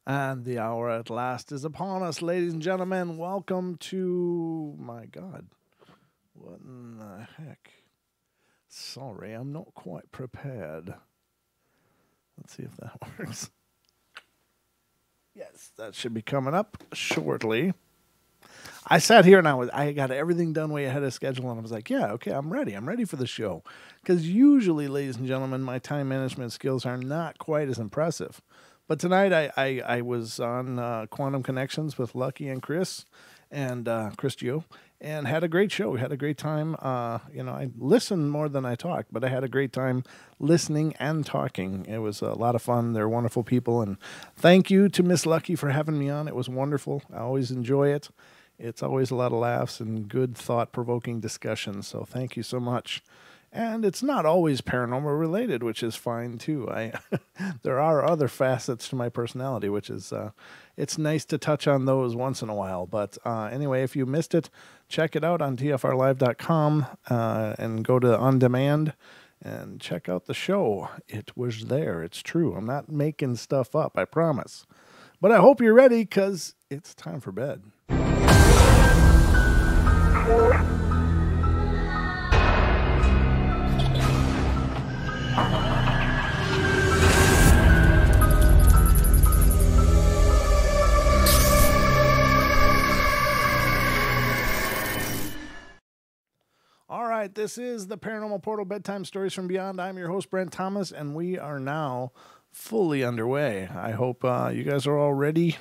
And the hour at last is upon us, ladies and gentlemen. Welcome to, my God, what in the heck? Sorry, I'm not quite prepared. Let's see if that works. Yes, that should be coming up shortly. I sat here and I got everything done way ahead of schedule, and I was like, yeah, okay, I'm ready. I'm ready for the show. Because usually, ladies and gentlemen, my time management skills are not quite as impressive. But tonight I was on Quantum Connections with Lucky and Chris and Chris Gio, and had a great show. We had a great time. I listened more than I talked, but I had a great time listening and talking. It was a lot of fun. They're wonderful people, and thank you to Miss Lucky for having me on. It was wonderful. I always enjoy it. It's always a lot of laughs and good thought-provoking discussions, so thank you so much. And it's not always paranormal related, which is fine too. There are other facets to my personality, which is it's nice to touch on those once in a while. But anyway, if you missed it, check it out on tfrlive.com and go to On Demand and check out the show. It was there. It's true. I'm not making stuff up, I promise. But I hope you're ready, because it's time for bed. All right, this is the Paranormal Portal Bedtime Stories from Beyond. I'm your host, Brent Thomas, and we are now fully underway. I hope you guys are all ready.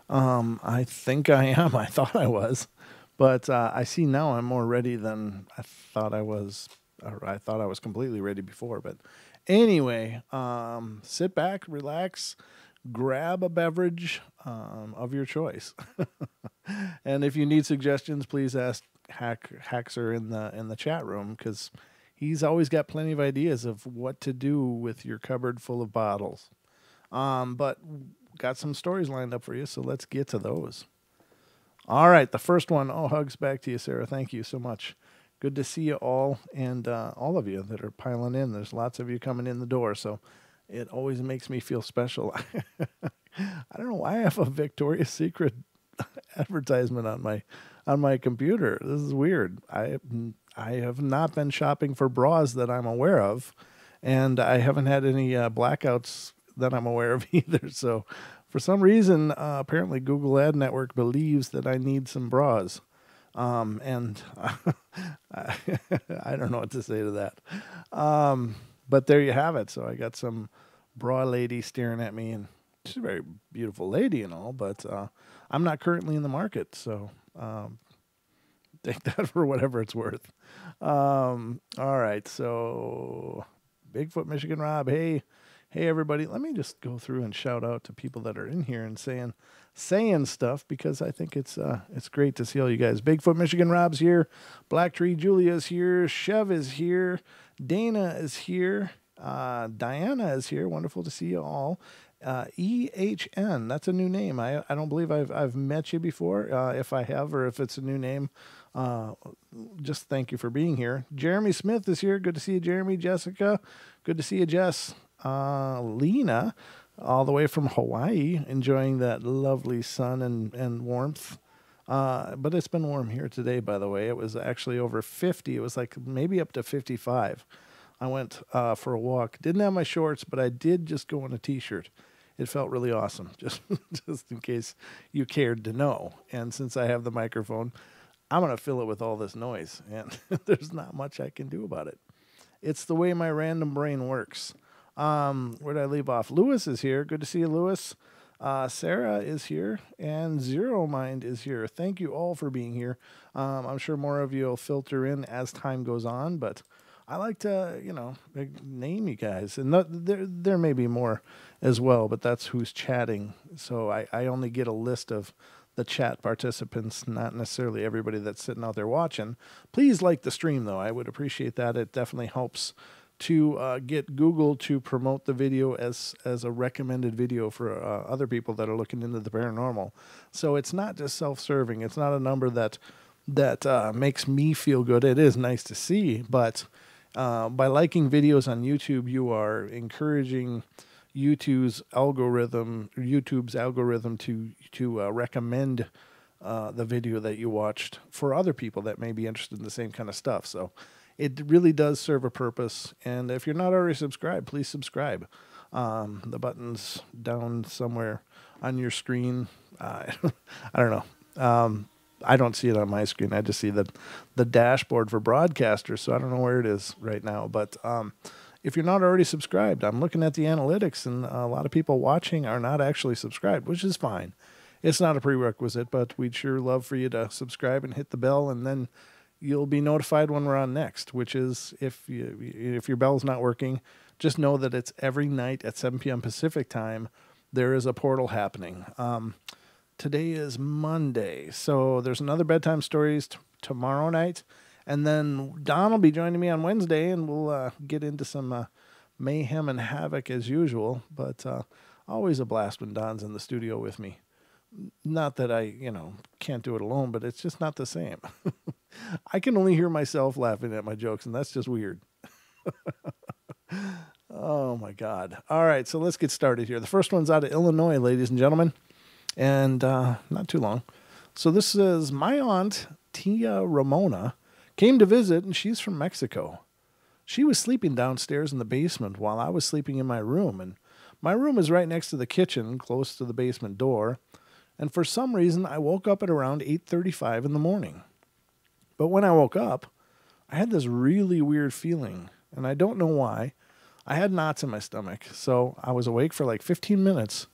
I think I am. I thought I was. But I see now I'm more ready than I thought I was. Or I thought I was completely ready before. But anyway, sit back, relax, grab a beverage of your choice. And if you need suggestions, please ask Haxer in the chat room, because He's always got plenty of ideas of what to do with your cupboard full of bottles. But got some stories lined up for you, so let's get to those. All right, the first one. Oh, hugs back to you, Sarah. Thank you so much. Good to see you all, and all of you that are piling in. There's lots of you coming in the door, so it always makes me feel special. I don't know why I have a Victoria's Secret advertisement on my computer. This is weird. I have not been shopping for bras that I'm aware of, and I haven't had any blackouts that I'm aware of either. So for some reason, apparently Google Ad Network believes that I need some bras. And I don't know what to say to that. But there you have it. So I got some bra lady staring at me, and she's a very beautiful lady and all, but I'm not currently in the market. So take that for whatever it's worth. All right. So Bigfoot Michigan Rob, hey everybody. Let me just go through and shout out to people that are in here and saying stuff, because I think it's great to see all you guys. Bigfoot Michigan Rob's here. Black Tree Julia's here. Chev is here. Dana is here. Diana is here. Wonderful to see you all. EHN, that's a new name. I don't believe I've met you before. If I have, or if it's a new name, just thank you for being here. Jeremy Smith is here. Good to see you, Jeremy. Jessica, good to see you, Jess. Lena, all the way from Hawaii, enjoying that lovely sun and warmth. But it's been warm here today, by the way. It was actually over 50. It was like maybe up to 55. I went for a walk. Didn't have my shorts, but I did just go in a T-shirt. It felt really awesome, just in case you cared to know. And since I have the microphone, I'm going to fill it with all this noise, and there's not much I can do about it. It's the way my random brain works. Where'd I leave off? Lewis is here. Good to see you, Lewis. Sarah is here, and Zero Mind is here. Thank you all for being here. I'm sure more of you will filter in as time goes on, but I like to, name you guys. And there may be more as well, but that's who's chatting. So I only get a list of the chat participants, not necessarily everybody that's sitting out there watching. Please like the stream, though. I would appreciate that. It definitely helps to get Google to promote the video as a recommended video for other people that are looking into the paranormal. So it's not just self-serving. It's not a number that makes me feel good. It is nice to see, but by liking videos on YouTube, you are encouraging YouTube's algorithm to recommend the video that you watched for other people that may be interested in the same kind of stuff. So it really does serve a purpose. And if you're not already subscribed, please subscribe. The button's down somewhere on your screen. I don't know. I don't see it on my screen. I just see the dashboard for broadcasters, so I don't know where it is right now. But if you're not already subscribed, I'm looking at the analytics, and a lot of people watching are not actually subscribed, which is fine. It's not a prerequisite, but we'd sure love for you to subscribe and hit the bell, and then you'll be notified when we're on next, which is if your bell's not working, just know that it's every night at 7 p.m. Pacific time. There is a portal happening. Today is Monday, so there's another Bedtime Stories tomorrow night, and then Don will be joining me on Wednesday, and we'll get into some mayhem and havoc as usual, but always a blast when Don's in the studio with me. Not that I, can't do it alone, but it's just not the same. I can only hear myself laughing at my jokes, and that's just weird. Oh, my God. All right, so let's get started here. The first one's out of Illinois, ladies and gentlemen. And not too long. So this is my aunt, Tia Ramona, came to visit, and she's from Mexico. She was sleeping downstairs in the basement while I was sleeping in my room. And my room is right next to the kitchen, close to the basement door. And for some reason, I woke up at around 8:35 in the morning. But when I woke up, I had this really weird feeling, and I don't know why. I had knots in my stomach, so I was awake for like 15 minutes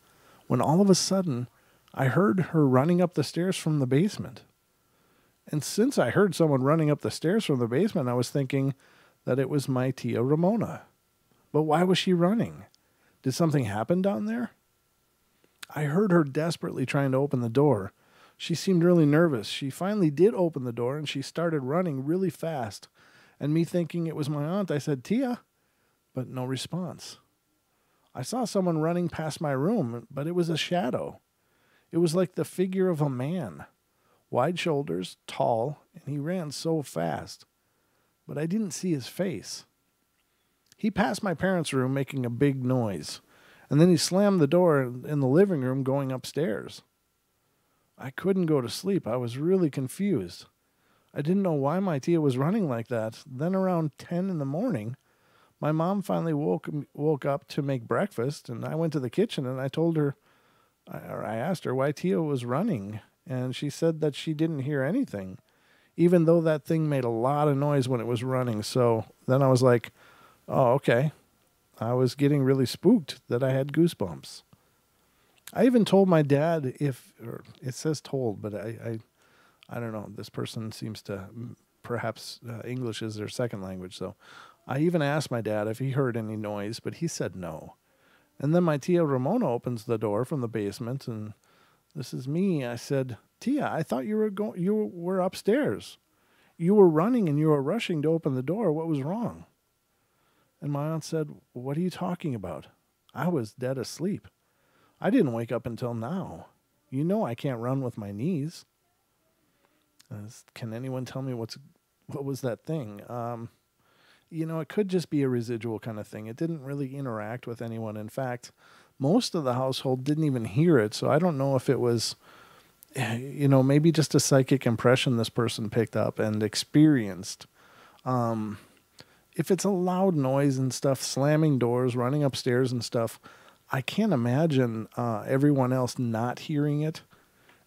when all of a sudden I heard her running up the stairs from the basement. And since I heard someone running up the stairs from the basement, I was thinking that it was my Tia Ramona. But why was she running? Did something happen down there? I heard her desperately trying to open the door. She seemed really nervous. She finally did open the door, and she started running really fast. And me thinking it was my aunt, I said, Tia, but no response. I saw someone running past my room, but it was a shadow. It was like the figure of a man, wide shoulders, tall, and he ran so fast. But I didn't see his face. He passed my parents' room making a big noise, and then he slammed the door in the living room going upstairs. I couldn't go to sleep. I was really confused. I didn't know why my Tia was running like that. Then around 10 in the morning, my mom finally woke up to make breakfast, and I went to the kitchen and I told her, I asked her why Tia was running, and she said that she didn't hear anything, even though that thing made a lot of noise when it was running. So then I was like, oh, okay. I was getting really spooked that I had goosebumps. I even told my dad or it says told, but I don't know. This person seems to, perhaps English is their second language. So I even asked my dad if he heard any noise, but he said no. And then my Tia Ramona opens the door from the basement, and this is me. I said, Tia, I thought you were upstairs. You were running and you were rushing to open the door. What was wrong? And my aunt said, what are you talking about? I was dead asleep. I didn't wake up until now. You know I can't run with my knees. Can anyone tell me what was that thing? It could just be a residual kind of thing. It didn't really interact with anyone. In fact, most of the household didn't even hear it. So I don't know if it was, maybe just a psychic impression this person picked up and experienced. If it's a loud noise and stuff, slamming doors, running upstairs and stuff, I can't imagine everyone else not hearing it.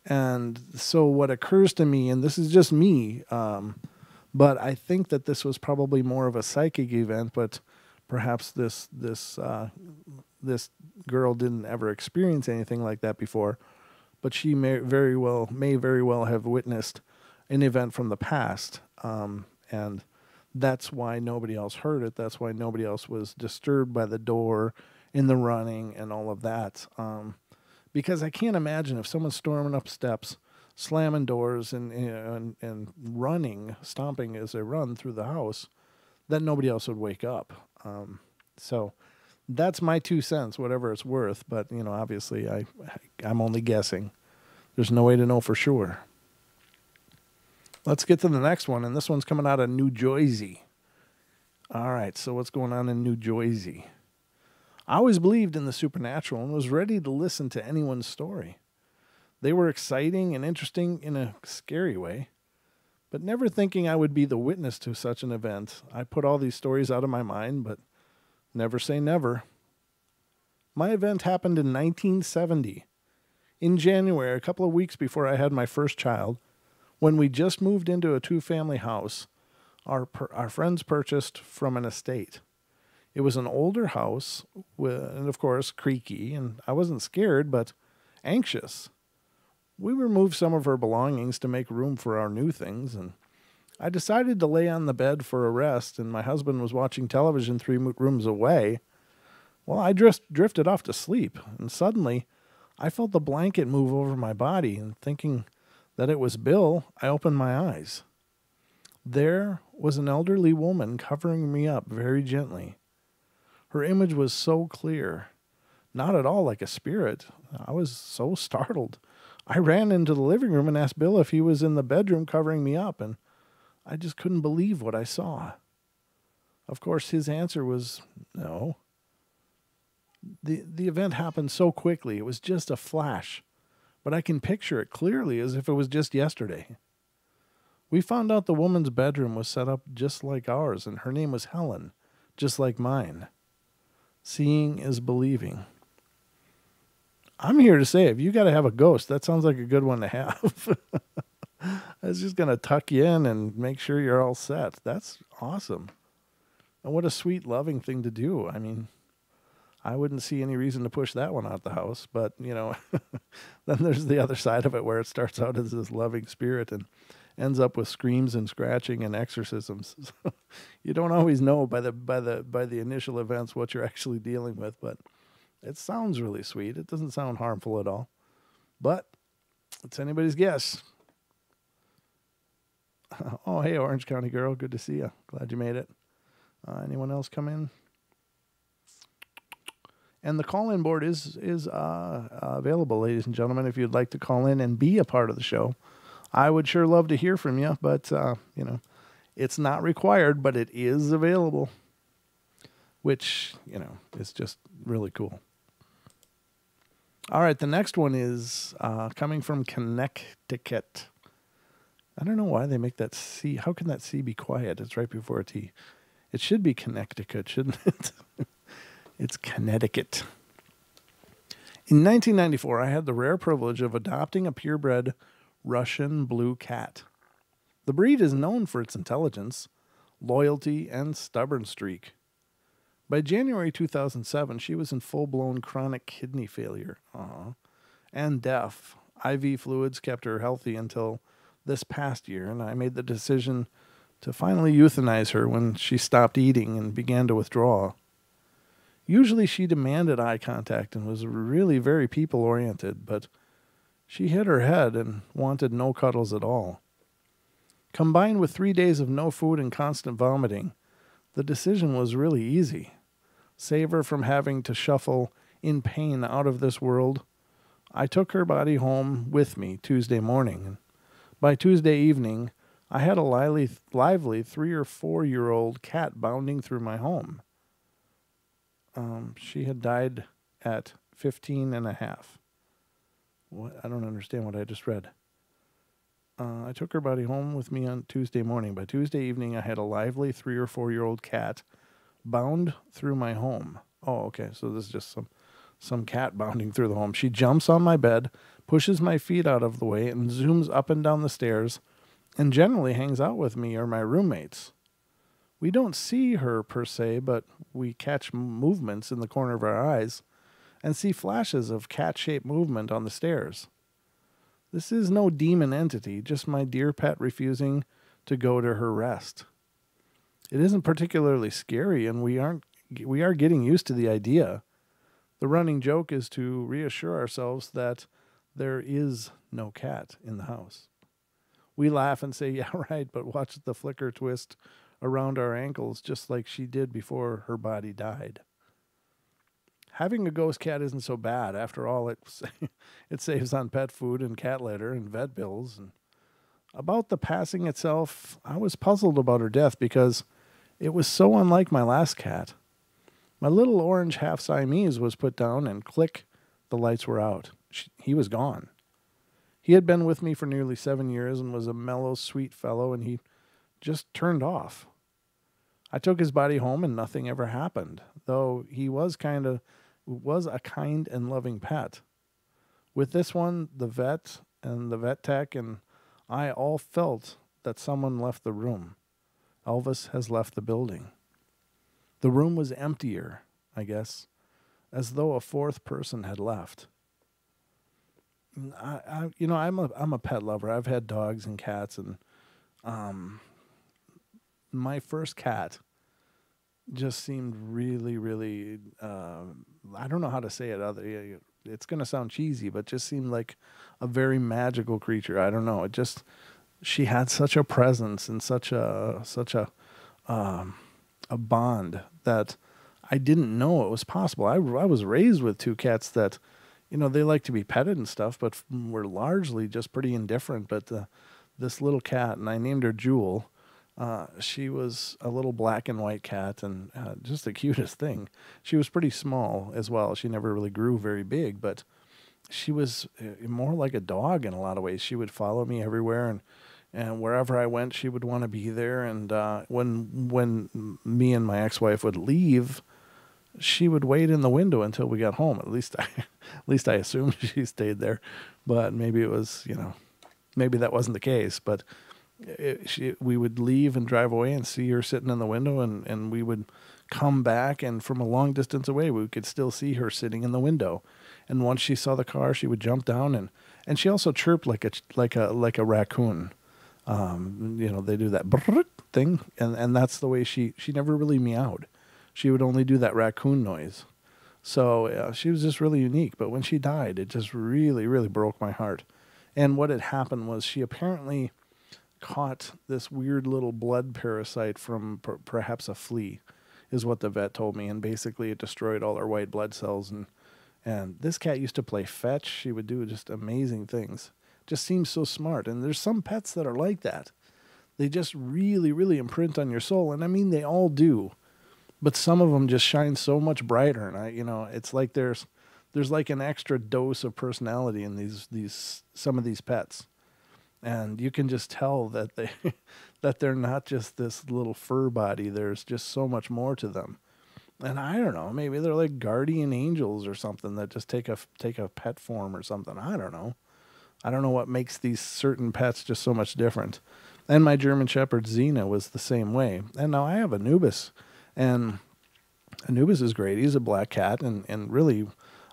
And so what occurs to me, and this is just me, but I think that this was probably more of a psychic event, but perhaps this girl didn't ever experience anything like that before, but she may very well have witnessed an event from the past, and that's why nobody else heard it. That's why nobody else was disturbed by the door in the running and all of that. Because I can't imagine if someone's storming up steps, slamming doors, and running, stomping as they run through the house, that nobody else would wake up. So that's my 2 cents, whatever it's worth. But, obviously I'm only guessing. There's no way to know for sure. Let's get to the next one, and this one's coming out of New Jersey. All right, so what's going on in New Jersey? I always believed in the supernatural and was ready to listen to anyone's story. They were exciting and interesting in a scary way, but never thinking I would be the witness to such an event. I put all these stories out of my mind, but never say never. My event happened in 1970. In January, a couple of weeks before I had my first child, when we just moved into a 2-family house our friends purchased from an estate. It was an older house, and of course, creaky, and I wasn't scared, but anxious. We removed some of our belongings to make room for our new things, and I decided to lay on the bed for a rest, and my husband was watching television 3 rooms away. Well, I drifted off to sleep, and suddenly I felt the blanket move over my body, and thinking that it was Bill, I opened my eyes. There was an elderly woman covering me up very gently. Her image was so clear, not at all like a spirit. I was so startled. I ran into the living room and asked Bill if he was in the bedroom covering me up, and I just couldn't believe what I saw. Of course, his answer was no. The event happened so quickly, it was just a flash, but I can picture it clearly as if it was just yesterday. We found out the woman's bedroom was set up just like ours, and her name was Helen, just like mine. Seeing is believing. I'm here to say, if you got to have a ghost, that sounds like a good one to have. It's just going to tuck you in and make sure you're all set. That's awesome. And what a sweet, loving thing to do. I mean, I wouldn't see any reason to push that one out the house, but, then there's the other side of it where it starts out as this loving spirit and ends up with screams and scratching and exorcisms. You don't always know by the initial events what you're actually dealing with, but it sounds really sweet. It doesn't sound harmful at all, but it's anybody's guess. Oh, hey, Orange County girl. Good to see you. Glad you made it. Anyone else come in? And the call-in board is available, ladies and gentlemen, if you'd like to call in and be a part of the show. I would sure love to hear from you, but, it's not required, but it is available, which, is just really cool. All right, the next one is coming from Connecticut. I don't know why they make that C. How can that C be quiet? It's right before a T. It should be Connecticut, shouldn't it? It's Connecticut. In 1994, I had the rare privilege of adopting a purebred Russian blue cat. The breed is known for its intelligence, loyalty, and stubborn streak. By January 2007, she was in full-blown chronic kidney failure and deaf. IV fluids kept her healthy until this past year, and I made the decision to finally euthanize her when she stopped eating and began to withdraw. Usually she demanded eye contact and was really very people-oriented, but she hit her head and wanted no cuddles at all. Combined with 3 days of no food and constant vomiting, the decision was really easy. Save her from having to shuffle in pain out of this world. I took her body home with me Tuesday morning. By Tuesday evening, I had a lively 3 or 4 year old cat bounding through my home. She had died at 15 and a half. What? I don't understand what I just read. I took her body home with me on Tuesday morning. By Tuesday evening, I had a lively 3 or 4 year old cat bound through my home. Oh, okay. So this is just some cat bounding through the home. She jumps on my bed, pushes my feet out of the way, and zooms up and down the stairs, and generally hangs out with me or my roommates. We don't see her per se, but we catch movements in the corner of our eyes and see flashes of cat-shaped movement on the stairs. This is no demon entity, just my dear pet refusing to go to her rest. It isn't particularly scary, and we are getting used to the idea. The running joke is to reassure ourselves that there is no cat in the house. We laugh and say, yeah, right, but watch the flicker twist around our ankles just like she did before her body died. Having a ghost cat isn't so bad. After all, it saves on pet food and cat litter and vet bills. And about the passing itself, I was puzzled about her death because it was so unlike my last cat. My little orange half Siamese was put down and click, the lights were out. He was gone. He had been with me for nearly 7 years and was a mellow, sweet fellow, and he just turned off. I took his body home and nothing ever happened, though he was a kind and loving pet. With this one, the vet and the vet tech and I all felt that someone left the room. Elvis has left the building. The room was emptier, I guess, as though a fourth person had left. I'm a pet lover. I've had dogs and cats, and my first cat just seemed really, really, I don't know how to say it. It's going to sound cheesy, but just seemed like a very magical creature. I don't know. She had such a presence and such a bond that I didn't know it was possible. I was raised with 2 cats that, they like to be petted and stuff, but were largely just pretty indifferent. But this little cat, and I named her Jewel. She was a little black and white cat, and just the cutest thing. She was pretty small as well. She never really grew very big, but she was more like a dog in a lot of ways. She would follow me everywhere, and wherever I went, she would want to be there. And when me and my ex-wife would leave, she would wait in the window until we got home. At least I assumed she stayed there, but maybe it was, maybe that wasn't the case. But we would leave and drive away and see her sitting in the window, and we would come back, and from a long distance away, we could still see her sitting in the window. And once she saw the car, she would jump down, and she also chirped like a raccoon. They do that brrrt thing, and that's the way she never really meowed. She would only do that raccoon noise. So she was just really unique. But when she died, it just really, really broke my heart. And what had happened was she apparently caught this weird little blood parasite from perhaps a flea, is what the vet told me. And basically it destroyed all her white blood cells. And this cat used to play fetch. She would do just amazing things. Just seems so smart. And there's some pets that are like that. They just really, really imprint on your soul. And I mean, they all do. But some of them just shine so much brighter. And it's like there's like an extra dose of personality in some of these pets. And you can just tell that that they're not just this little fur body. There's just so much more to them. And I don't know, maybe they're like guardian angels or something that just take a pet form or something. I don't know. I don't know what makes these certain pets just so much different. And my German Shepherd Xena was the same way. And now I have Anubis. And Anubis is great. He's a black cat and really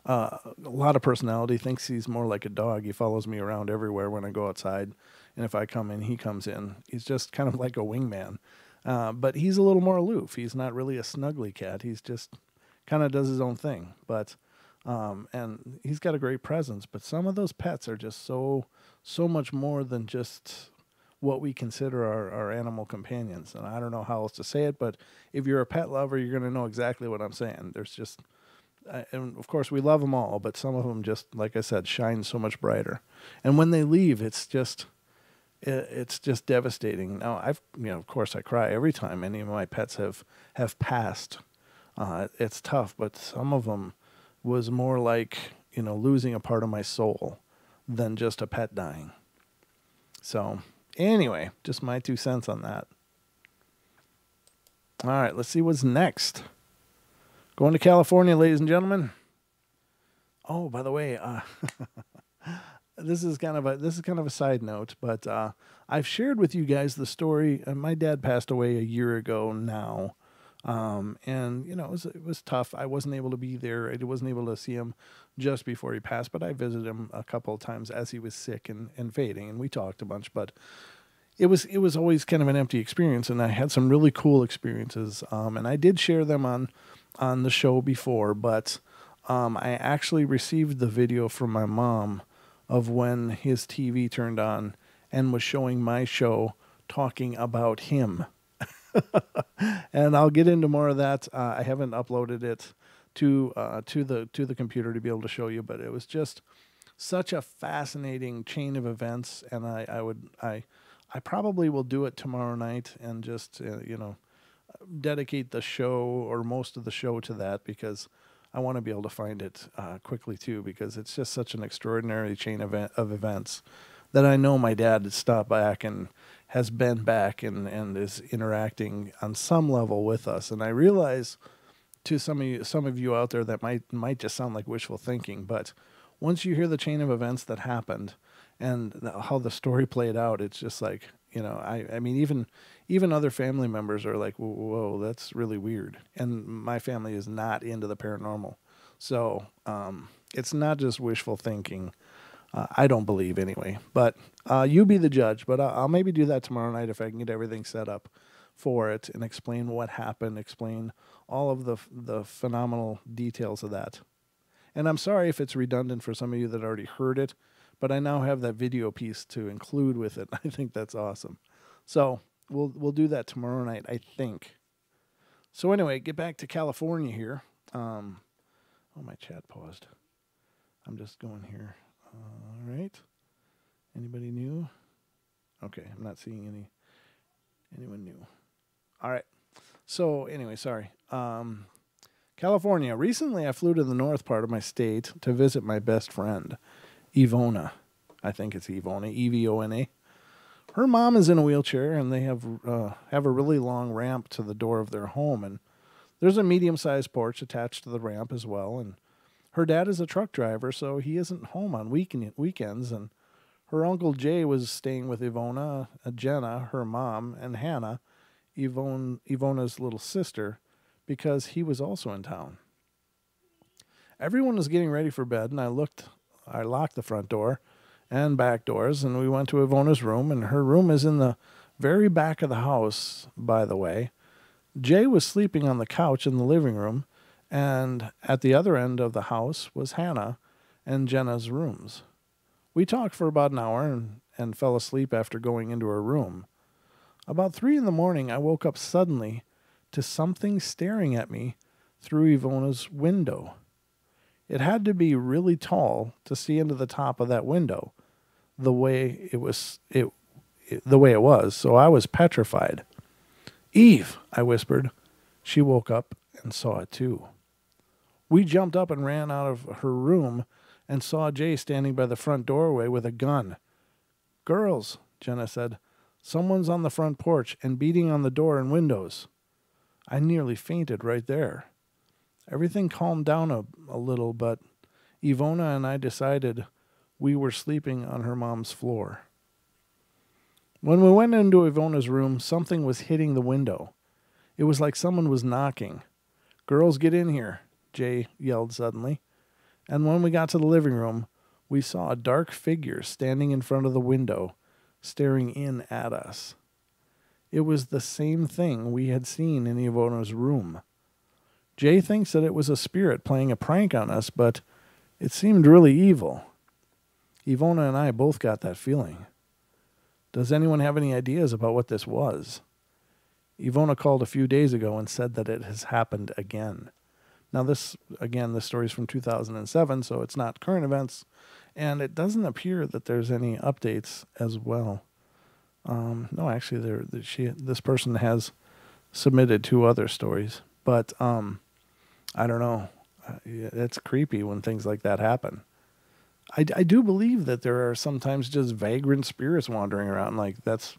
a lot of personality. Thinks he's more like a dog. He follows me around everywhere when I go outside. And if I come in, he comes in. He's just kind of like a wingman. But he's a little more aloof. He's not really a snuggly cat. He's just kind of does his own thing. But and he's got a great presence. But some of those pets are just so much more than just what we consider our animal companions. And I don't know how else to say it, but if you're a pet lover, you're going to know exactly what I'm saying. There's just, and of course we love them all, but some of them just, like I said, shine so much brighter. And when they leave, it's just devastating. Now of course I cry every time any of my pets have passed. It's tough, but some of them was more like, losing a part of my soul than just a pet dying. So anyway, just my 2 cents on that. All right, let's see what's next. Going to California, ladies and gentlemen. Oh, by the way, this is kind of a side note, but I've shared with you guys the story. My dad passed away a year ago now, and it was tough. I wasn't able to be there. I wasn't able to see him just before he passed, but I visited him a couple of times as he was sick and fading, and we talked a bunch. But it was always kind of an empty experience, and I had some really cool experiences, and I did share them on the show before. But I actually received the video from my mom of when his TV turned on and was showing my show talking about him. And I'll get into more of that. I haven't uploaded it to the computer to be able to show you, but it was just such a fascinating chain of events. And I probably will do it tomorrow night and just dedicate the show or most of the show to that, because I want to be able to find it quickly too, because it's just such an extraordinary chain of events that I know my dad has stopped back and has been back and is interacting on some level with us. And I realize to some of you out there that might just sound like wishful thinking, but once you hear the chain of events that happened and how the story played out, it's just like, I mean, even other family members are like, whoa, that's really weird. And my family is not into the paranormal. So it's not just wishful thinking. I don't believe anyway. But you be the judge. But I'll maybe do that tomorrow night if I can get everything set up for it and explain what happened, explain all of the phenomenal details of that. And I'm sorry if it's redundant for some of you that already heard it, but I now have that video piece to include with it. I think that's awesome. So we'll do that tomorrow night, I think. So anyway, get back to California here. Oh, my chat paused. I'm just going here. All right. Anybody new? Okay, I'm not seeing anyone new. All right. So anyway, sorry. California. Recently, I flew to the north part of my state to visit my best friend, Ivona. I think it's Ivona, Evona. Her mom is in a wheelchair, and they have a really long ramp to the door of their home, and there's a medium-sized porch attached to the ramp as well. And her dad is a truck driver, so he isn't home on weekends. And her uncle Jay was staying with Ivona, Jenna, her mom, and Hannah, Ivona's little sister, because he was also in town. Everyone was getting ready for bed, and I locked the front door and back doors, and we went to Ivona's room, and her room is in the very back of the house, by the way. Jay was sleeping on the couch in the living room, and at the other end of the house was Hannah and Jenna's rooms. We talked for about an hour, and fell asleep after going into her room. About 3 in the morning, I woke up suddenly to something staring at me through Ivona's window. It had to be really tall to see into the top of that window, the way the way it was, so I was petrified. "Eve," I whispered. She woke up and saw it too. We jumped up and ran out of her room and saw Jay standing by the front doorway with a gun. "Girls," Jenna said, "someone's on the front porch and beating on the door and windows." I nearly fainted right there. Everything calmed down a little, but Ivona and I decided we were sleeping on her mom's floor. When we went into Ivona's room, something was hitting the window. It was like someone was knocking. "Girls, get in here," Jay yelled suddenly. And when we got to the living room, we saw a dark figure standing in front of the window, staring in at us. It was the same thing we had seen in Ivona's room. Jay thinks that it was a spirit playing a prank on us, but it seemed really evil. Ivona and I both got that feeling. Does anyone have any ideas about what this was? Ivona called a few days ago and said that it has happened again. Now this story's from 2007, so it's not current events, and it doesn't appear that there's any updates as well. No, actually, this person has submitted 2 other stories, but I don't know. It's creepy when things like that happen. I do believe that there are sometimes just vagrant spirits wandering around. Like, that's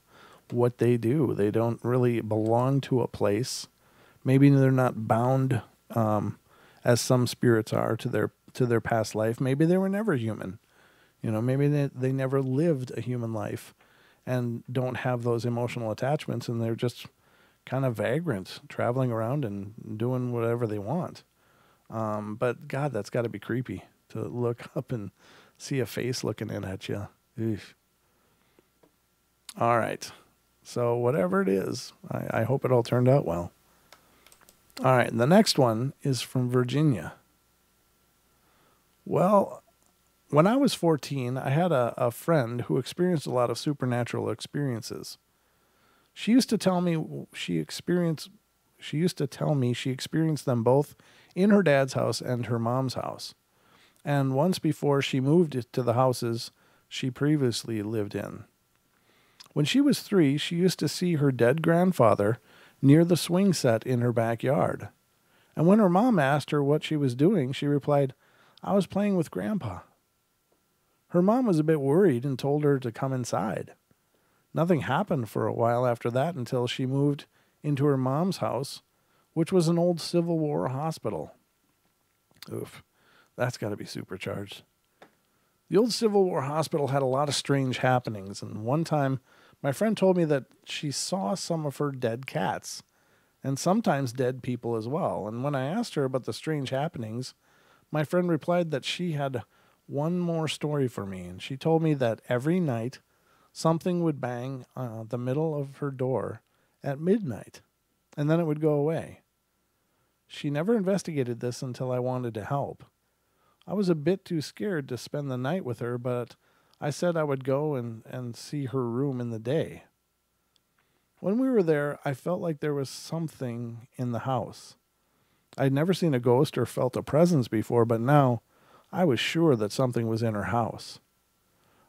what they do. They don't really belong to a place. Maybe they're not bound, as some spirits are, to their past life. Maybe they were never human. Maybe they never lived a human life and don't have those emotional attachments, and they're just kind of vagrants traveling around and doing whatever they want. But God, that's got to be creepy to look up and see a face looking in at you. Eesh. All right. So whatever it is, I hope it all turned out well. All right. The next one is from Virginia. Well, when I was 14, I had a friend who experienced a lot of supernatural experiences. She used to tell me she experienced them both in her dad's house and her mom's house. And once before she moved to the houses she previously lived in. When she was 3, she used to see her dead grandfather near the swing set in her backyard. And when her mom asked her what she was doing, she replied, "I was playing with Grandpa." Her mom was a bit worried and told her to come inside. Nothing happened for a while after that until she moved into her mom's house, which was an old Civil War hospital. Oof, that's got to be supercharged. The old Civil War hospital had a lot of strange happenings, and one time my friend told me that she saw some of her dead cats, and sometimes dead people as well. And when I asked her about the strange happenings, my friend replied that she had one more story for me, and she told me that every night something would bang on the middle of her door at midnight, and then it would go away. She never investigated this until I wanted to help. I was a bit too scared to spend the night with her, but I said I would go and see her room in the day. When we were there, I felt like there was something in the house. I'd never seen a ghost or felt a presence before, but now I was sure that something was in her house.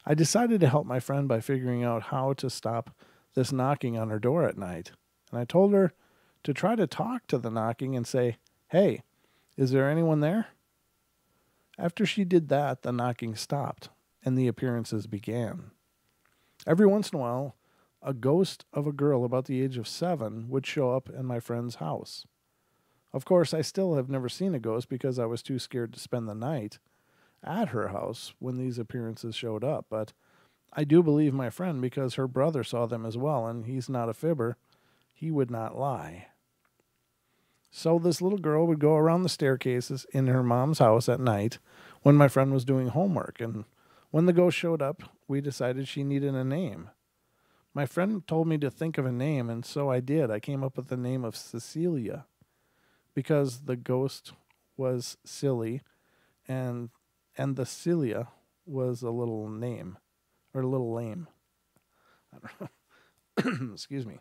I decided to help my friend by figuring out how to stop this knocking on her door at night, and I told her to try to talk to the knocking and say, "Hey, is there anyone there?" After she did that, the knocking stopped, and the appearances began. Every once in a while, a ghost of a girl about the age of 7 would show up in my friend's house. Of course, I still have never seen a ghost because I was too scared to spend the night at her house when these appearances showed up, but I do believe my friend because her brother saw them as well, and he's not a fibber. He would not lie. So this little girl would go around the staircases in her mom's house at night when my friend was doing homework, and when the ghost showed up, we decided she needed a name. My friend told me to think of a name, and so I did. I came up with the name of Cecilia because the ghost was silly, and the Celia was a little name, or a little lame. I don't know. Excuse me.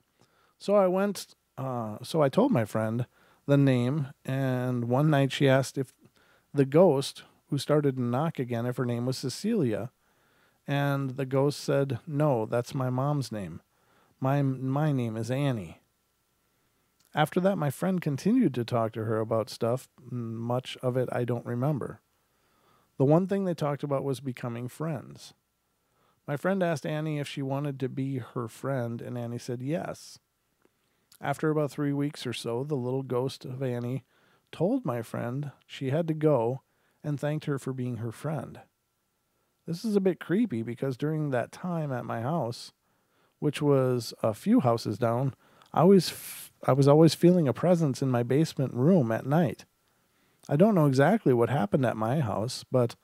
So I went, so I told my friend the name, and one night she asked if the ghost who started to knock again, if her name was Cecilia, and the ghost said, "No, that's my mom's name. My name is Annie." After that, my friend continued to talk to her about stuff. Much of it I don't remember. The one thing they talked about was becoming friends. My friend asked Annie if she wanted to be her friend, and Annie said yes. After about 3 weeks or so, the little ghost of Annie told my friend she had to go and thanked her for being her friend. This is a bit creepy because during that time at my house, which was a few houses down, I was always feeling a presence in my basement room at night. I don't know exactly what happened at my house, but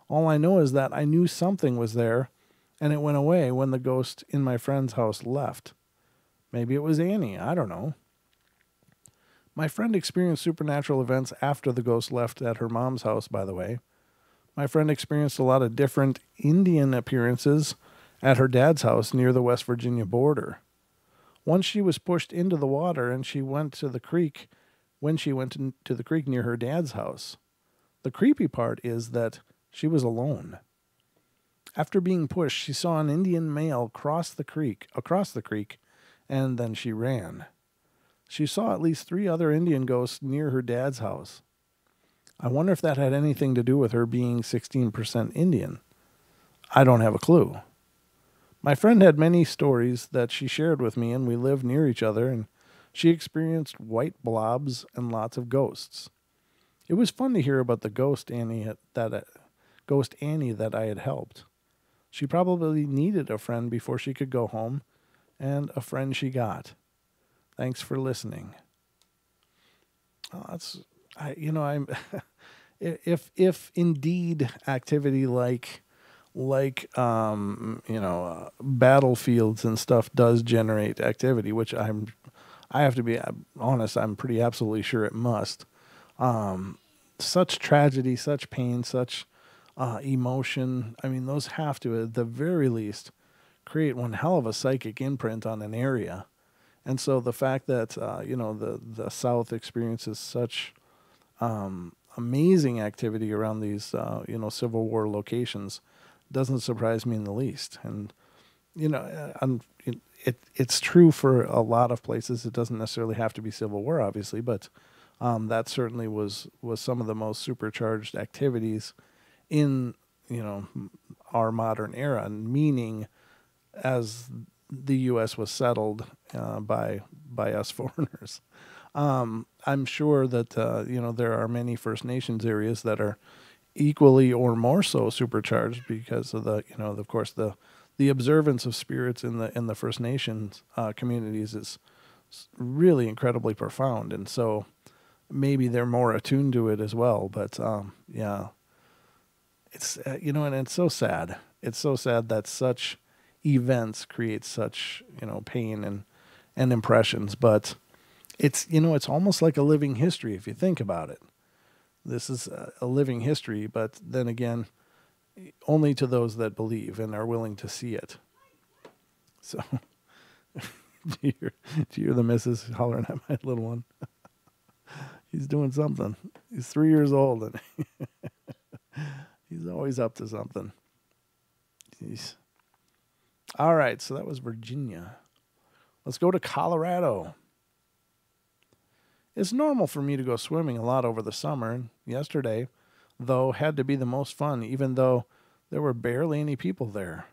all I know is that I knew something was there, and it went away when the ghost in my friend's house left. Maybe it was Annie, I don't know. My friend experienced supernatural events after the ghost left at her mom's house, by the way. My friend experienced a lot of different Indian appearances at her dad's house near the West Virginia border. Once she was pushed into the water and she went to the creek to the creek near her dad's house. The creepy part is that she was alone. After being pushed, she saw an Indian male across the creek, and then she ran. She saw at least 3 other Indian ghosts near her dad's house. I wonder if that had anything to do with her being 16% Indian. I don't have a clue. My friend had many stories that she shared with me, and we lived near each other, and she experienced white blobs and lots of ghosts. It was fun to hear about the ghost Annie that I had helped. She probably needed a friend before she could go home, and a friend she got. Thanks for listening. Oh, I'm if indeed activity like battlefields and stuff does generate activity, which I have to be honest, I'm pretty absolutely sure it must. Such tragedy, such pain, such emotion. I mean, those have to, at the very least, create one hell of a psychic imprint on an area. And so the fact that the South experiences such amazing activity around these Civil War locations doesn't surprise me in the least. And it's true for a lot of places. It doesn't necessarily have to be Civil War, obviously, but that certainly was some of the most supercharged activities in our modern era, meaning as the U.S. was settled by us foreigners. I'm sure that there are many First Nations areas that are equally or more so supercharged because of of course the observance of spirits in the First Nations communities is really incredibly profound, and so maybe they're more attuned to it as well. But yeah, it's and it's so sad. It's so sad that such events create such pain and impressions, but it's it's almost like a living history if you think about it. This is a living history, but then again, only to those that believe and are willing to see it. So, do you hear the missus hollering at my little one? He's doing something. He's 3 years old, and he's always up to something. Jeez. All right, so that was Virginia. Let's go to Colorado. It's normal for me to go swimming a lot over the summer. Yesterday, though, had to be the most fun, even though there were barely any people there.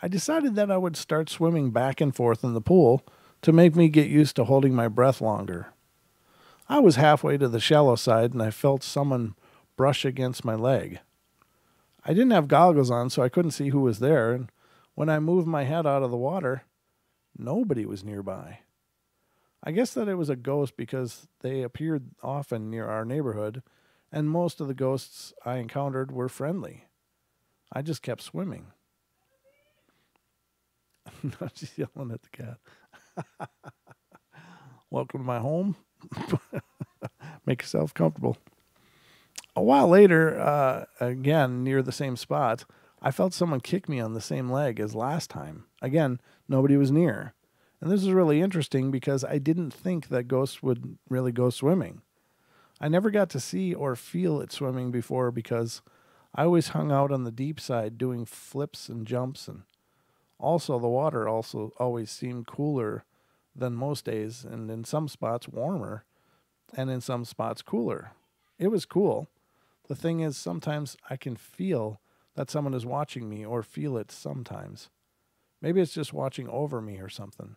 I decided that I would start swimming back and forth in the pool to make me get used to holding my breath longer. I was halfway to the shallow side, and I felt someone brush against my leg. I didn't have goggles on, so I couldn't see who was there, and when I moved my head out of the water, nobody was nearby. I guess that it was a ghost because they appeared often near our neighborhood, and most of the ghosts I encountered were friendly. I just kept swimming. No, she's yelling at the cat. Welcome to my home. Make yourself comfortable. A while later, again, near the same spot, I felt someone kick me on the same leg as last time. Again, nobody was near. And this is really interesting because I didn't think that ghosts would really go swimming. I never got to see or feel it swimming before because I always hung out on the deep side doing flips and jumps, and also the water also always seemed cooler than most days, and in some spots warmer and in some spots cooler. It was cool. The thing is, sometimes I can feel that someone is watching me, or feel it sometimes. Maybe it's just watching over me or something.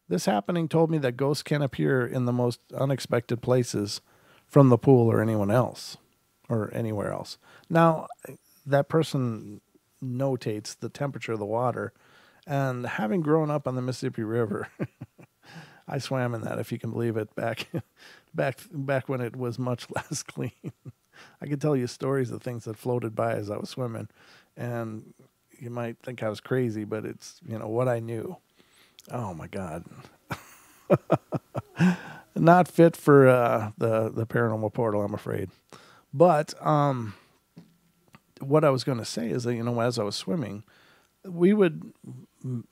This happening told me that ghosts can appear in the most unexpected places from the pool or anyone else or anywhere else. Now, that person notates the temperature of the water, and having grown up on the Mississippi River, I swam in that, if you can believe it, back when it was much less clean. I could tell you stories of things that floated by as I was swimming, and you might think I was crazy, but it's, what I knew. Oh my God. Not fit for the Paranormal Portal, I'm afraid. But what I was going to say is that, as I was swimming, we would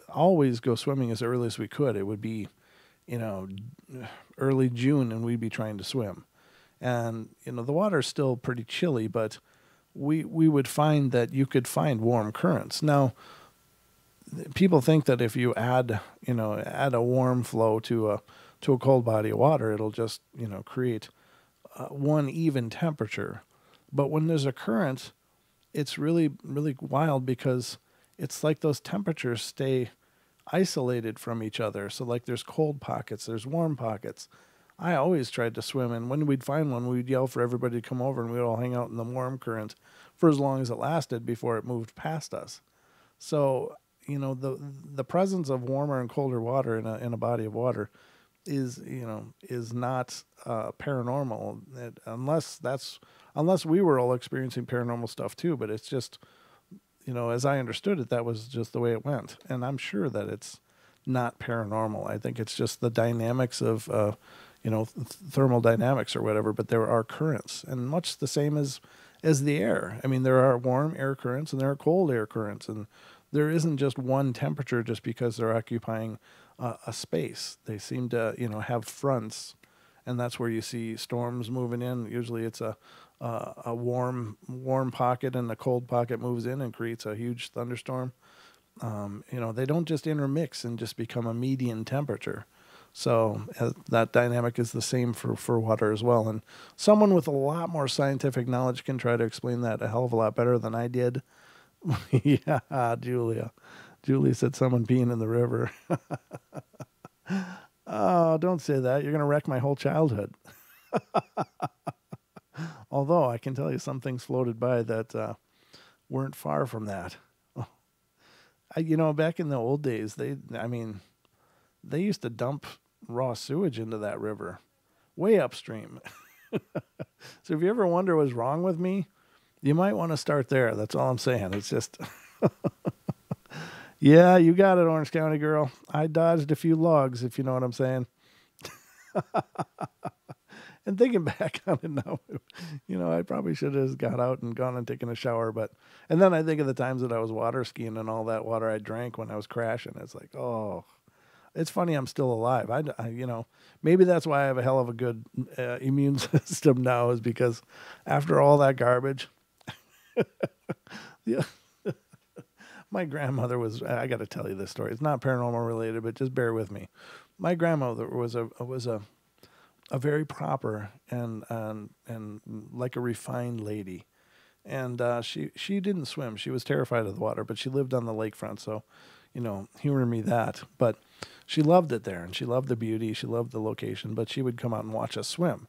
always go swimming as early as we could. It would be, early June, and we'd be trying to swim. And, the water's still pretty chilly, but we would find that you could find warm currents. Now, people think that if you add a warm flow to a cold body of water, it'll just, create one even temperature. But when there's a current, it's really, really wild because it's like those temperatures stay isolated from each other. So like there's cold pockets, there's warm pockets. I always tried to swim, and when we'd find one, we'd yell for everybody to come over, and we'd all hang out in the warm current for as long as it lasted before it moved past us. So, the presence of warmer and colder water in a body of water is not paranormal, unless we were all experiencing paranormal stuff too. But it's just, as I understood it, that was just the way it went. And I'm sure that it's not paranormal. I think it's just the dynamics of, thermal dynamics or whatever, but there are currents, and much the same as the air. I mean, there are warm air currents and there are cold air currents, and there isn't just one temperature just because they're occupying a space. They seem to, have fronts, and that's where you see storms moving in. Usually it's a warm pocket, and the cold pocket moves in and creates a huge thunderstorm. They don't just intermix and just become a median temperature. So that dynamic is the same for water as well. And someone with a lot more scientific knowledge can try to explain that a hell of a lot better than I did. Yeah, Julia. Julie said someone peeing in the river. Oh, don't say that. You're going to wreck my whole childhood. Although I can tell you some things floated by that weren't far from that. Back in the old days, they used to dump raw sewage into that river, way upstream. So if you ever wonder what's wrong with me, you might want to start there. That's all I'm saying. It's just, yeah, you got it, Orange County girl. I dodged a few logs, if you know what I'm saying. And thinking back on it now, I probably should have just got out and gone and taken a shower. And then I think of the times that I was water skiing and all that water I drank when I was crashing. It's like, oh, it's funny I'm still alive. Maybe that's why I have a hell of a good immune system now, is because after all that garbage, yeah. My grandmother was, I got to tell you this story. It's not paranormal related, but just bear with me. My grandmother was a very proper and like a refined lady. And she didn't swim. She was terrified of the water, but she lived on the lakefront. So, humor me that. But she loved it there, and she loved the beauty. She loved the location, but she would come out and watch us swim,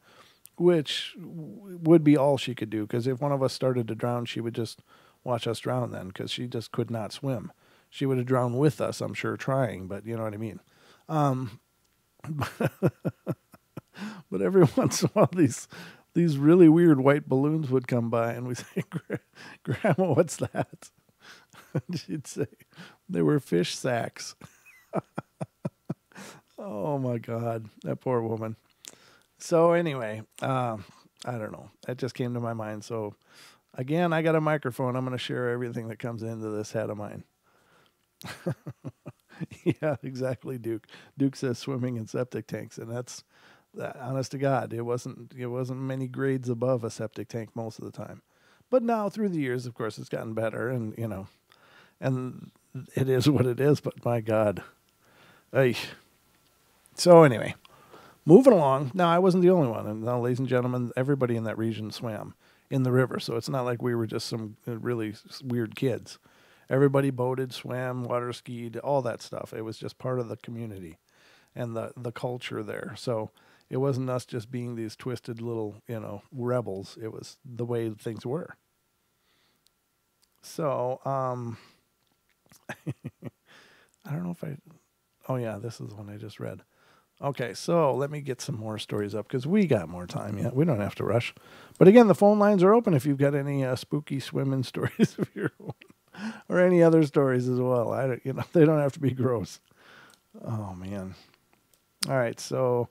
which would be all she could do. Because if one of us started to drown, she would just watch us drown then, because she just could not swim. She would have drowned with us, I'm sure, trying, but you know what I mean. But every once in a while, these really weird white balloons would come by, and we'd say, Grandma, what's that? And she'd say, they were fish sacks. Oh, my God, that poor woman. So anyway, I don't know. That just came to my mind. So Again, I got a microphone. I'm going to share everything that comes into this head of mine. Yeah, exactly, Duke. Duke says swimming in septic tanks, and that's honest to God. It wasn't many grades above a septic tank most of the time. But now through the years, of course, it's gotten better, and and it is what it is. But my God, Ay. So anyway, moving along. Now I wasn't the only one, and now, ladies and gentlemen, everybody in that region swam in the river. So it's not like we were just some really weird kids. Everybody boated, swam, water skied, all that stuff. It was just part of the community and the culture there. So it wasn't us just being these twisted little, rebels. It was the way things were. So, I don't know if oh yeah, this is the one I just read. Okay, so let me get some more stories up because we got more time yet. We don't have to rush. But again, the phone lines are open if you've got any spooky swimming stories of your own or any other stories as well. They don't have to be gross. Oh man. All right, so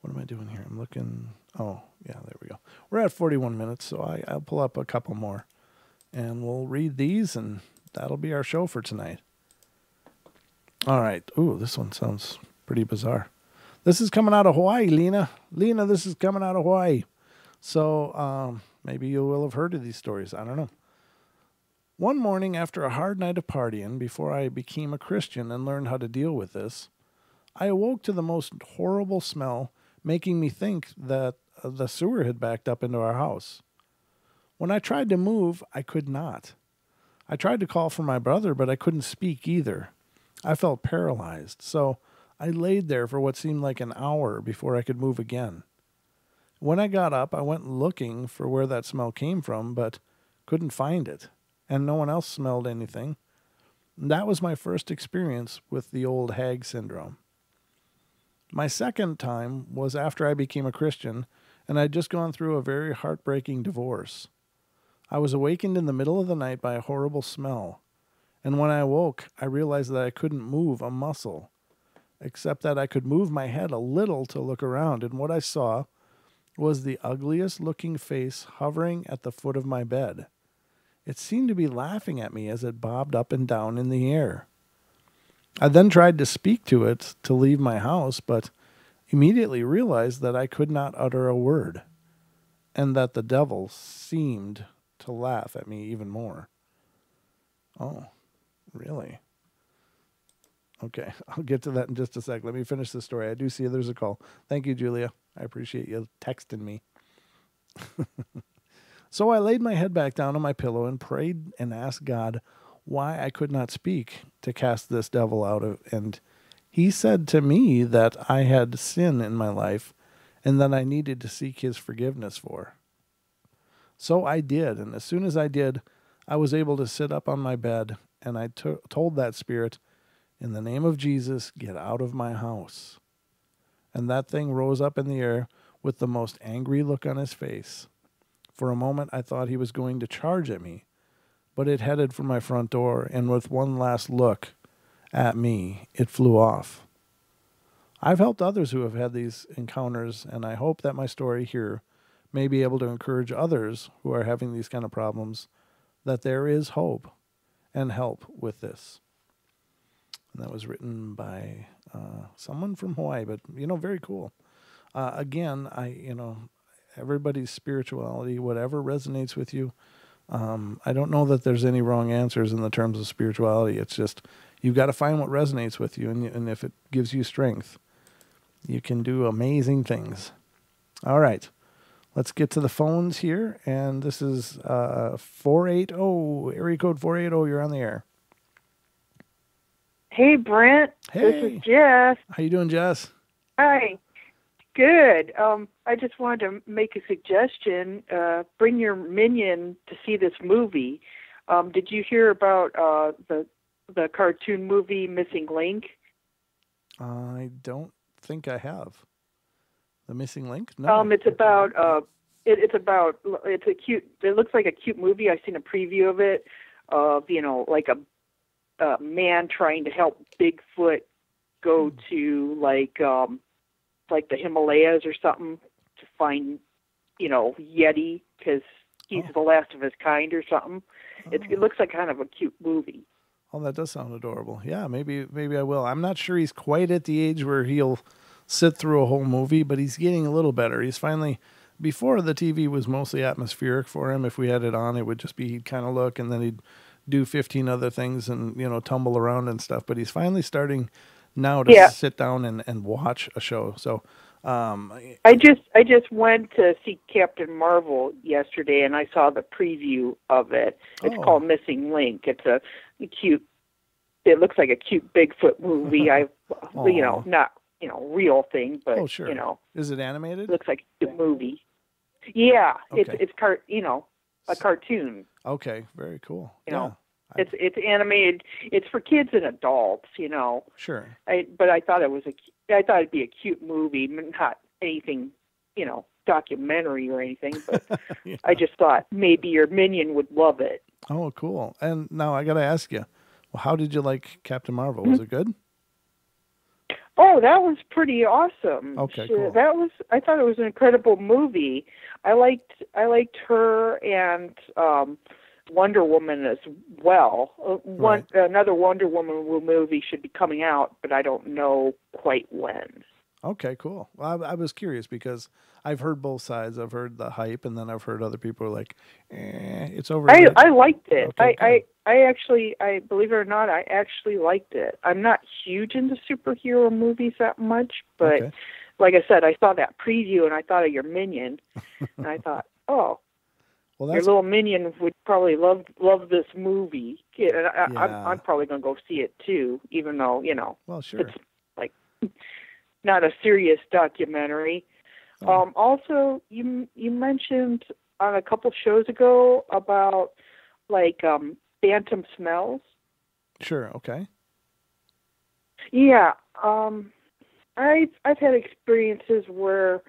what am I doing here? I'm looking. Oh yeah, there we go. We're at 41 minutes, so I'll pull up a couple more, and we'll read these, and that'll be our show for tonight. All right. Ooh, this one sounds pretty bizarre. This is coming out of Hawaii, Lena. Lena, this is coming out of Hawaii. So maybe you will have heard of these stories. I don't know. One morning after a hard night of partying, before I became a Christian and learned how to deal with this, I awoke to the most horrible smell, making me think that the sewer had backed up into our house. When I tried to move, I could not. I tried to call for my brother, but I couldn't speak either. I felt paralyzed, so I laid there for what seemed like an hour before I could move again. When I got up, I went looking for where that smell came from, but couldn't find it, and no one else smelled anything. That was my first experience with the old hag syndrome. My second time was after I became a Christian, and I'd just gone through a very heartbreaking divorce. I was awakened in the middle of the night by a horrible smell, and when I awoke, I realized that I couldn't move a muscle, except that I could move my head a little to look around, and what I saw was the ugliest looking face hovering at the foot of my bed. It seemed to be laughing at me as it bobbed up and down in the air. I then tried to speak to it to leave my house, but immediately realized that I could not utter a word, and that the devil seemed to laugh at me even more. Oh, really? Okay, I'll get to that in just a sec. Let me finish the story. I do see there's a call. Thank you, Julia. I appreciate you texting me. So I laid my head back down on my pillow and prayed and asked God why I could not speak to cast this devil out of, and he said to me that I had sin in my life and that I needed to seek his forgiveness for. So I did, and as soon as I did, I was able to sit up on my bed, and I told that spirit, in the name of Jesus, get out of my house. And that thing rose up in the air with the most angry look on his face. For a moment, I thought he was going to charge at me, but it headed for my front door, and with one last look at me, it flew off. I've helped others who have had these encounters, and I hope that my story here may be able to encourage others who are having these kind of problems that there is hope and help with this. And that was written by someone from Hawaii, but, very cool. Again, everybody's spirituality, whatever resonates with you. I don't know that there's any wrong answers in the terms of spirituality. It's just you've got to find what resonates with you, and if it gives you strength, you can do amazing things. All right, let's get to the phones here, and this is 480, area code 480. You're on the air. Hey, Brent. Hey. This is Jess. How you doing, Jess? Hi. Good. I just wanted to make a suggestion. Bring your minion to see this movie. Did you hear about the cartoon movie Missing Link? I don't think I have. The Missing Link? No. It looks like a cute movie. I've seen a preview of it. Like a man trying to help Bigfoot go to like the Himalayas or something to find, Yeti, because He's the last of his kind or something. It looks like kind of a cute movie. Oh, that does sound adorable. Yeah, maybe I will. I'm not sure he's quite at the age where he'll sit through a whole movie, but he's getting a little better. He's finally, before the TV was mostly atmospheric for him. If we had it on, it would just be he'd kind of look and then he'd do 15 other things and tumble around and stuff. But he's finally starting now to sit down and watch a show. So I just went to see Captain Marvel yesterday, and I saw the preview of it. It's called Missing Link. It's a cute. It looks like a cute Bigfoot movie. Not real thing, but is it animated? Looks like a cute movie. Yeah, okay. it's a cartoon. Okay, very cool. It's animated. It's for kids and adults. Sure. But I thought it'd be a cute movie, not anything, documentary or anything. But I just thought maybe your minion would love it. Oh, cool. And now I got to ask you, well, how did you like Captain Marvel? Was it good? Oh, that was pretty awesome. Okay, cool. I thought it was an incredible movie. I liked her and Wonder Woman as well. Another Wonder Woman movie should be coming out, but I don't know quite when. Okay, cool. Well, I was curious because I've heard both sides. I've heard the hype, and then I've heard other people are like, it's over. I liked it. Okay, I actually, believe it or not, I actually liked it. I'm not huge into superhero movies that much, but like I said, I saw that preview and I thought of your minion, and I thought, well, your little minion would probably love this movie. And I'm probably going to go see it too, even though well, sure, it's like not a serious documentary. Also, you mentioned on a couple shows ago about phantom smells. Sure. Okay. Yeah. I've had experiences where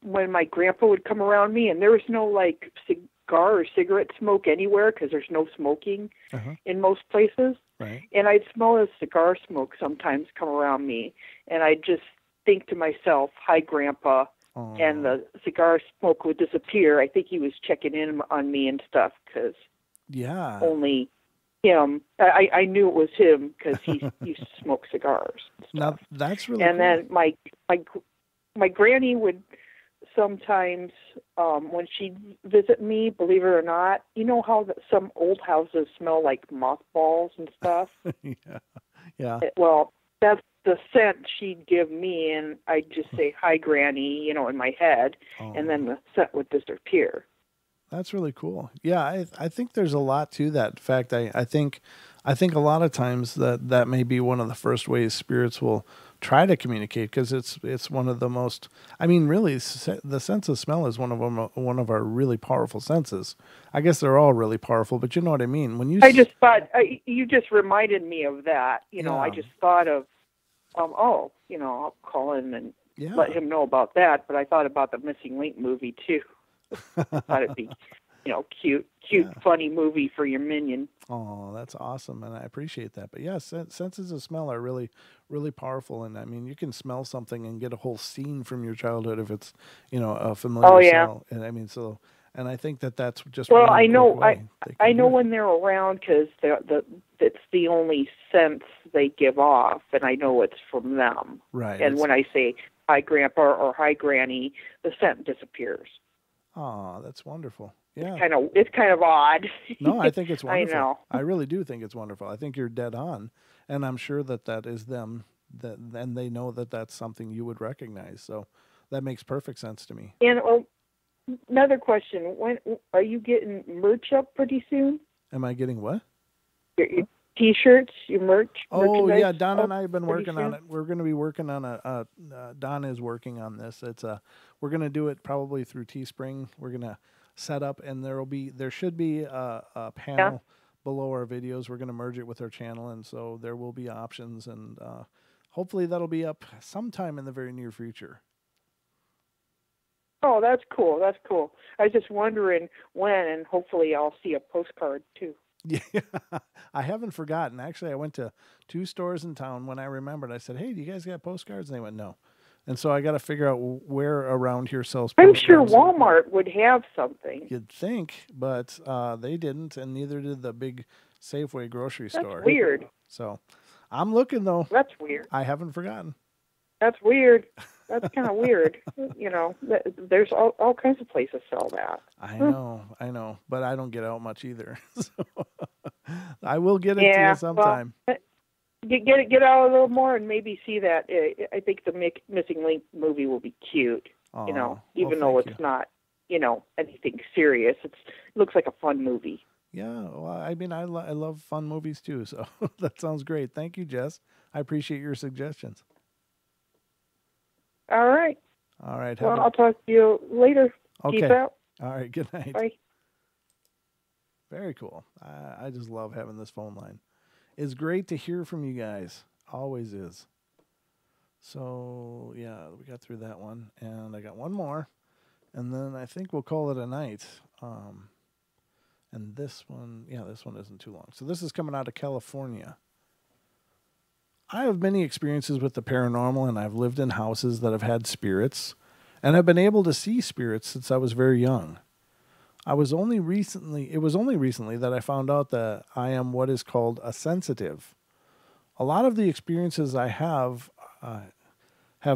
when my grandpa would come around me and there was no cigar or cigarette smoke anywhere because there's no smoking in most places. Right. And I'd smell a cigar smoke sometimes come around me, and I'd just think to myself, "Hi, Grandpa," and the cigar smoke would disappear. I think he was checking in on me and stuff because only him. I knew it was him because he used to smoke cigars. Now that's really and cool. Then my granny would sometimes when she'd visit me, believe it or not, you know how some old houses smell like mothballs and stuff? Yeah. Well, that's the scent she'd give me, and I'd just say, "Hi, Granny," in my head, and then the scent would disappear. That's really cool. Yeah, I think there's a lot to that. In fact, I think a lot of times that may be one of the first ways spirits will try to communicate, because it's one of the most. I mean, really, the sense of smell is one of our really powerful senses. I guess they're all really powerful, but you know what I mean. When you, I just thought you just reminded me of that. I just thought of, I'll call in and let him know about that. But I thought about the Missing Link movie too. I thought it'd be, cute, funny movie for your minion. Oh, that's awesome, and I appreciate that. But yes, senses of smell are really, really powerful, and I mean, you can smell something and get a whole scene from your childhood if it's, a familiar smell. And I mean, and I think that's just I know when they're around because it's the only sense they give off, and I know it's from them. Right. And when I say "Hi, Grandpa" or "Hi, Granny," the scent disappears. Oh, that's wonderful. Yeah. It's kind of odd. No, I think it's wonderful. I know. I really do think it's wonderful. I think you're dead on, and I'm sure that is them. And they know that that's something you would recognize. So that makes perfect sense to me. And another question: when are you getting merch up pretty soon? Am I getting what? Your T-shirts, your merch. Oh yeah, Donna and I have been working on it. We're going to be working on Donna is working on this. We're going to do it probably through Teespring. We're going to set up, and there should be a panel below our videos. We're going to merge it with our channel, and so there will be options, and hopefully that'll be up sometime in the very near future. Oh, that's cool. That's cool. I was just wondering when, and hopefully I'll see a postcard too. Yeah, I haven't forgotten. Actually, I went to 2 stores in town when I remembered. I said, "Hey, do you guys got postcards?" And they went, "No." And so I got to figure out where around here sells I'm sure postcards. Walmart would have something. You'd think, but they didn't, and neither did the big Safeway grocery That's store. weird. So I'm looking, though. That's weird. I haven't forgotten. That's weird. That's kind of weird. There's all kinds of places sell that. I know, but I don't get out much either. So I will get it to Yeah, you sometime. well, get out a little more and maybe see that. I think the Missing Link movie will be cute. Even though it's not, anything serious. It looks like a fun movie. Yeah, well, I mean, I love fun movies too, so that sounds great. Thank you, Jess. I appreciate your suggestions. All right. All right. Well, I'll talk to you later. Okay. Peace out. All right. Good night. Bye. Very cool. I just love having this phone line. It's great to hear from you guys. Always is. So, yeah, we got through that one. And I got one more. And then I think we'll call it a night. And this one isn't too long. So this is coming out of California. I have many experiences with the paranormal, and I've lived in houses that have had spirits, and I've been able to see spirits since I was very young. It was only recently that I found out that I am what is called a sensitive. A lot of the experiences I have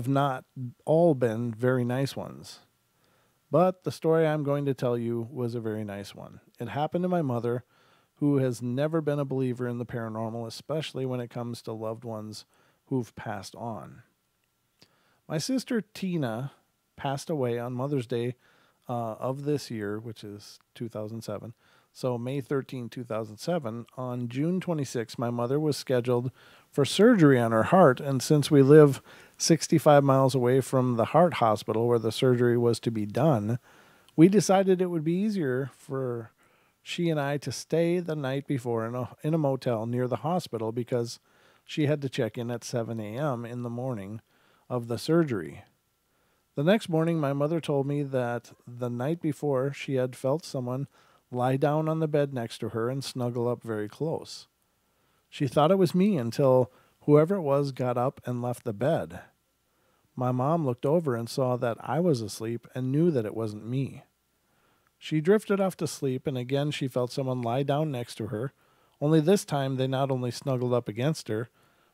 not all been very nice ones. But the story I'm going to tell you was a very nice one. It happened to my mother, who has never been a believer in the paranormal, especially when it comes to loved ones who've passed on. My sister Tina passed away on Mother's Day of this year, which is 2007. So May 13, 2007. On June 26, my mother was scheduled for surgery on her heart, and since we live 65 miles away from the heart hospital where the surgery was to be done, we decided it would be easier for she and I to stay the night before in a motel near the hospital because she had to check in at 7 a.m. in the morning of the surgery. The next morning, my mother told me that the night before she had felt someone lie down on the bed next to her and snuggle up very close. She thought it was me until whoever it was got up and left the bed. My mom looked over and saw that I was asleep and knew that it wasn't me. She drifted off to sleep, and again she felt someone lie down next to her, only this time they not only snuggled up against her,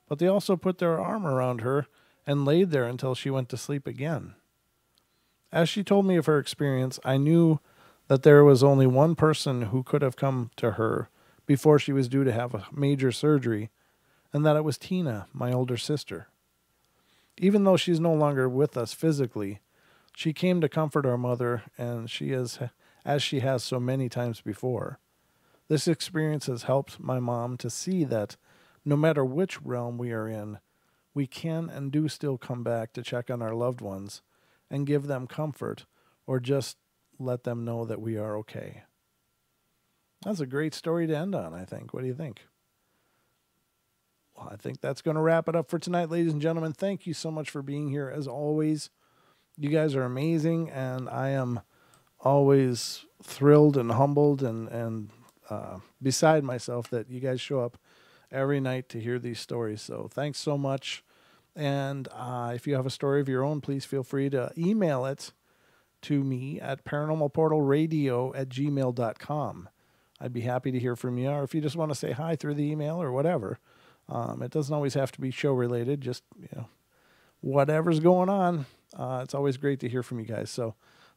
but they also put their arm around her and laid there until she went to sleep again. As she told me of her experience, I knew that there was only one person who could have come to her before she was due to have a major surgery, and that it was Tina, my older sister. Even though she's no longer with us physically, she came to comfort our mother, and she is, as she has so many times before. This experience has helped my mom to see that no matter which realm we are in, we can and do still come back to check on our loved ones and give them comfort or just let them know that we are okay. That's a great story to end on, I think. What do you think? Well, I think that's going to wrap it up for tonight, ladies and gentlemen. Thank you so much for being here. As always, you guys are amazing, and I am always thrilled and humbled and beside myself that you guys show up every night to hear these stories. So thanks so much. And if you have a story of your own, please feel free to email it to me at paranormalportalradio@gmail.com. I'd be happy to hear from you. Or if you just want to say hi through the email or whatever, it doesn't always have to be show related. Just, whatever's going on. It's always great to hear from you guys. So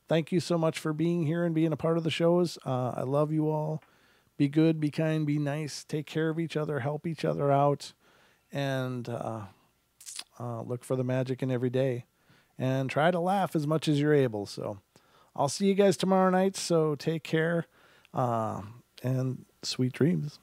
thank you so much for being here and being a part of the shows. I love you all. Be good, be kind, be nice. Take care of each other, help each other out, and look for the magic in every day. And try to laugh as much as you're able. So I'll see you guys tomorrow night. So take care and sweet dreams.